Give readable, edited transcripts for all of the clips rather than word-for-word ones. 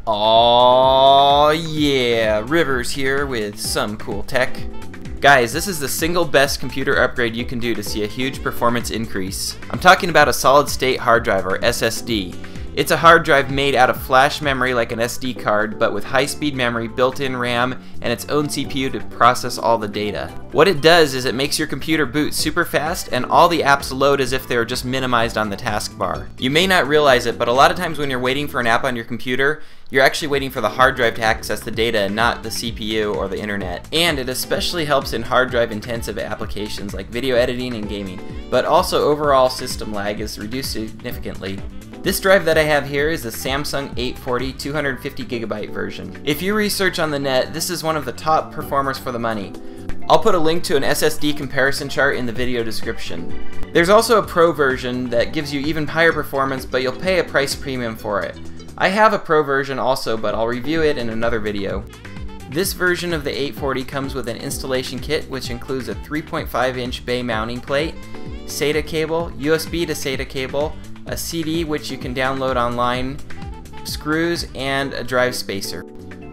Oh yeah, Rivers here with some cool tech. Guys, this is the single best computer upgrade you can do to see a huge performance increase. I'm talking about a solid state hard drive, or SSD. It's a hard drive made out of flash memory like an SD card, but with high-speed memory, built-in RAM, and its own CPU to process all the data. What it does is it makes your computer boot super fast, and all the apps load as if they were just minimized on the taskbar. You may not realize it, but a lot of times when you're waiting for an app on your computer, you're actually waiting for the hard drive to access the data and not the CPU or the internet. And it especially helps in hard drive intensive applications like video editing and gaming, but also overall system lag is reduced significantly. This drive that I have here is the Samsung 840 250GB version. If you research on the net, this is one of the top performers for the money. I'll put a link to an SSD comparison chart in the video description. There's also a Pro version that gives you even higher performance, but you'll pay a price premium for it. I have a Pro version also, but I'll review it in another video. This version of the 840 comes with an installation kit which includes a 3.5-inch bay mounting plate, SATA cable, USB to SATA cable, a CD which you can download online, screws, and a drive spacer.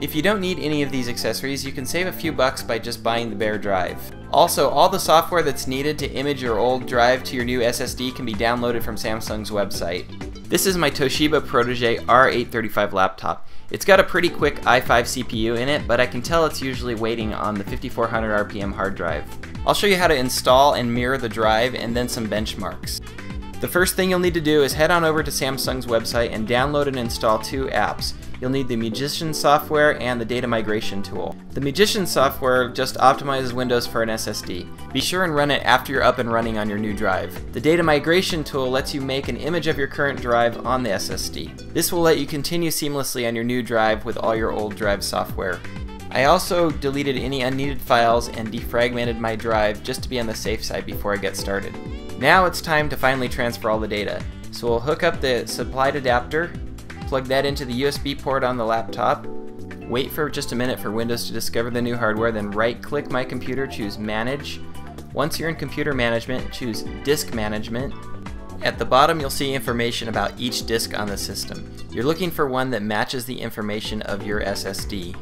If you don't need any of these accessories, you can save a few bucks by just buying the bare drive. Also, all the software that's needed to image your old drive to your new SSD can be downloaded from Samsung's website. This is my Toshiba Protege R835 laptop. It's got a pretty quick i5 CPU in it, but I can tell it's usually waiting on the 5400 RPM hard drive. I'll show you how to install and mirror the drive and then some benchmarks. The first thing you'll need to do is head on over to Samsung's website and download and install two apps. You'll need the Musician software and the data migration tool. The Musician software just optimizes Windows for an SSD. Be sure and run it after you're up and running on your new drive. The data migration tool lets you make an image of your current drive on the SSD. This will let you continue seamlessly on your new drive with all your old drive software. I also deleted any unneeded files and defragmented my drive just to be on the safe side before I get started. Now it's time to finally transfer all the data. So we'll hook up the supplied adapter, plug that into the USB port on the laptop, wait for just a minute for Windows to discover the new hardware, then right-click my computer, choose Manage. Once you're in Computer Management, choose Disk Management. At the bottom you'll see information about each disk on the system. You're looking for one that matches the information of your SSD.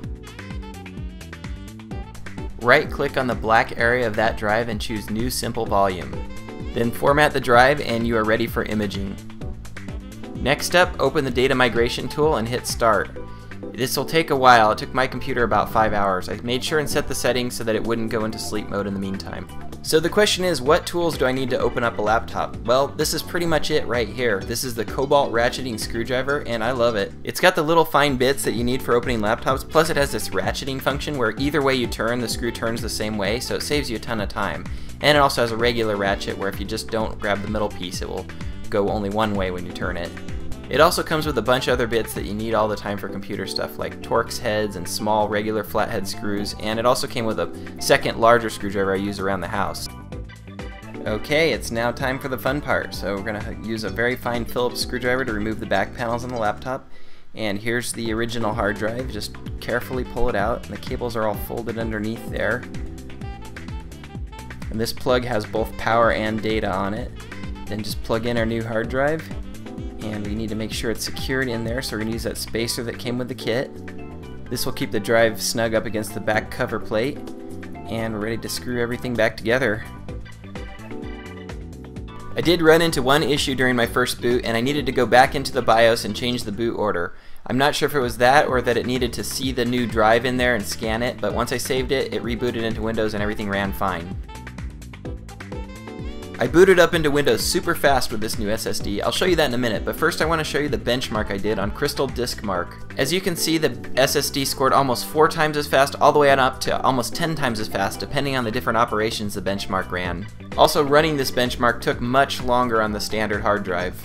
Right-click on the black area of that drive and choose New Simple Volume. Then format the drive and you are ready for imaging. Next up, open the data migration tool and hit start. This will take a while. It took my computer about 5 hours. I made sure and set the settings so that it wouldn't go into sleep mode in the meantime. So the question is, what tools do I need to open up a laptop? Well, this is pretty much it right here. This is the Cobalt ratcheting screwdriver and I love it. It's got the little fine bits that you need for opening laptops, plus it has this ratcheting function where either way you turn, the screw turns the same way, so it saves you a ton of time. And it also has a regular ratchet where if you just don't grab the middle piece, it will go only one way when you turn it. It also comes with a bunch of other bits that you need all the time for computer stuff, like Torx heads and small regular flathead screws, and it also came with a second larger screwdriver I use around the house. Okay, it's now time for the fun part. So we're going to use a very fine Phillips screwdriver to remove the back panels on the laptop. And here's the original hard drive. Just carefully pull it out, and the cables are all folded underneath there. And this plug has both power and data on it. Then just plug in our new hard drive. And we need to make sure it's secured in there, so we're going to use that spacer that came with the kit. This will keep the drive snug up against the back cover plate, and we're ready to screw everything back together. I did run into one issue during my first boot, and I needed to go back into the BIOS and change the boot order. I'm not sure if it was that or that it needed to see the new drive in there and scan it, but once I saved it, it rebooted into Windows and everything ran fine. I booted up into Windows super fast with this new SSD. I'll show you that in a minute, but first I want to show you the benchmark I did on Crystal Disk Mark. As you can see, the SSD scored almost 4 times as fast all the way on up to almost 10 times as fast depending on the different operations the benchmark ran. Also, running this benchmark took much longer on the standard hard drive.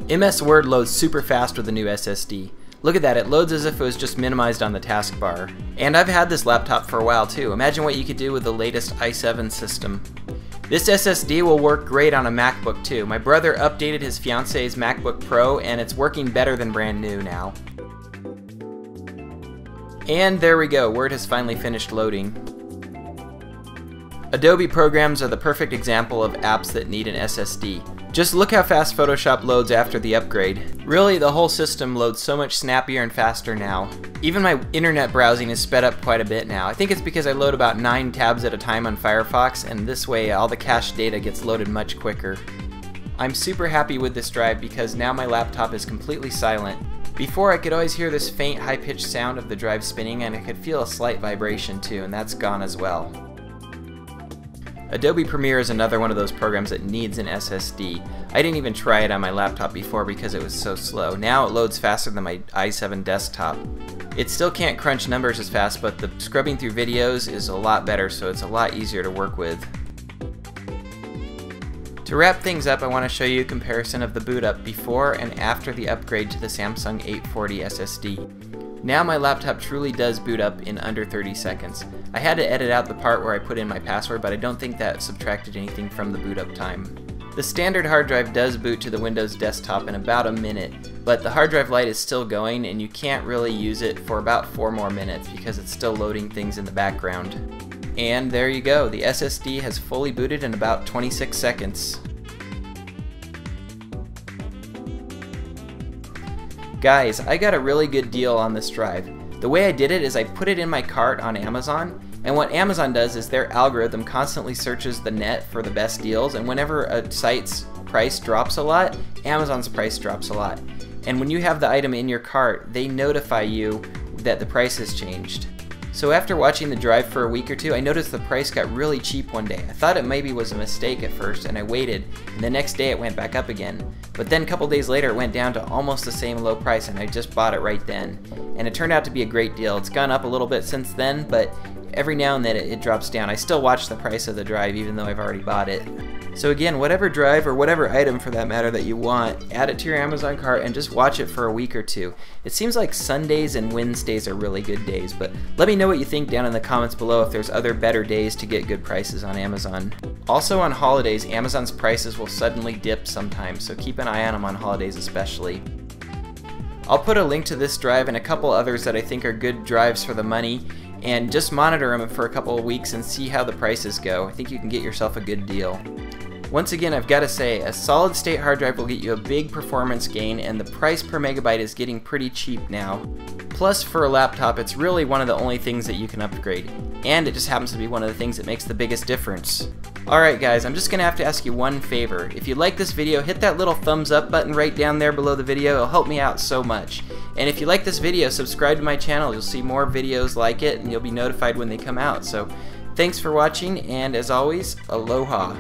MS Word loads super fast with the new SSD. Look at that, it loads as if it was just minimized on the taskbar. And I've had this laptop for a while too. Imagine what you could do with the latest i7 system. This SSD will work great on a MacBook too. My brother updated his fiance's MacBook Pro and it's working better than brand new now. And there we go, Word has finally finished loading. Adobe programs are the perfect example of apps that need an SSD. Just look how fast Photoshop loads after the upgrade. Really, the whole system loads so much snappier and faster now. Even my internet browsing is sped up quite a bit now. I think it's because I load about 9 tabs at a time on Firefox, and this way all the cached data gets loaded much quicker. I'm super happy with this drive because now my laptop is completely silent. Before, I could always hear this faint high-pitched sound of the drive spinning, and I could feel a slight vibration too, and that's gone as well. Adobe Premiere is another one of those programs that needs an SSD. I didn't even try it on my laptop before because it was so slow. Now it loads faster than my i7 desktop. It still can't crunch numbers as fast, but the scrubbing through videos is a lot better, so it's a lot easier to work with. To wrap things up, I want to show you a comparison of the boot up before and after the upgrade to the Samsung 840 SSD. Now my laptop truly does boot up in under 30 seconds. I had to edit out the part where I put in my password, but I don't think that subtracted anything from the boot up time. The standard hard drive does boot to the Windows desktop in about a minute, but the hard drive Lite is still going and you can't really use it for about 4 more minutes because it's still loading things in the background. And there you go, the SSD has fully booted in about 26 seconds. Guys, I got a really good deal on this drive. The way I did it is I put it in my cart on Amazon, and what Amazon does is their algorithm constantly searches the net for the best deals, and whenever a site's price drops a lot, Amazon's price drops a lot. And when you have the item in your cart, they notify you that the price has changed. So after watching the drive for a week or two, I noticed the price got really cheap one day. I thought it maybe was a mistake at first, and I waited, and the next day it went back up again. But then a couple days later it went down to almost the same low price, and I just bought it right then. And it turned out to be a great deal. It's gone up a little bit since then, but every now and then it drops down. I still watch the price of the drive even though I've already bought it. So again, whatever drive or whatever item for that matter that you want, add it to your Amazon cart and just watch it for a week or two. It seems like Sundays and Wednesdays are really good days, but let me know what you think down in the comments below if there's other better days to get good prices on Amazon. Also on holidays, Amazon's prices will suddenly dip sometimes, so keep an eye on them on holidays especially. I'll put a link to this drive and a couple others that I think are good drives for the money, and just monitor them for a couple of weeks and see how the prices go. I think you can get yourself a good deal. Once again, I've got to say, a solid state hard drive will get you a big performance gain, and the price per megabyte is getting pretty cheap now. Plus, for a laptop, it's really one of the only things that you can upgrade, and it just happens to be one of the things that makes the biggest difference. Alright guys, I'm just going to have to ask you one favor. If you like this video, hit that little thumbs up button right down there below the video. It'll help me out so much. And if you like this video, subscribe to my channel. You'll see more videos like it, and you'll be notified when they come out. So, thanks for watching, and as always, aloha.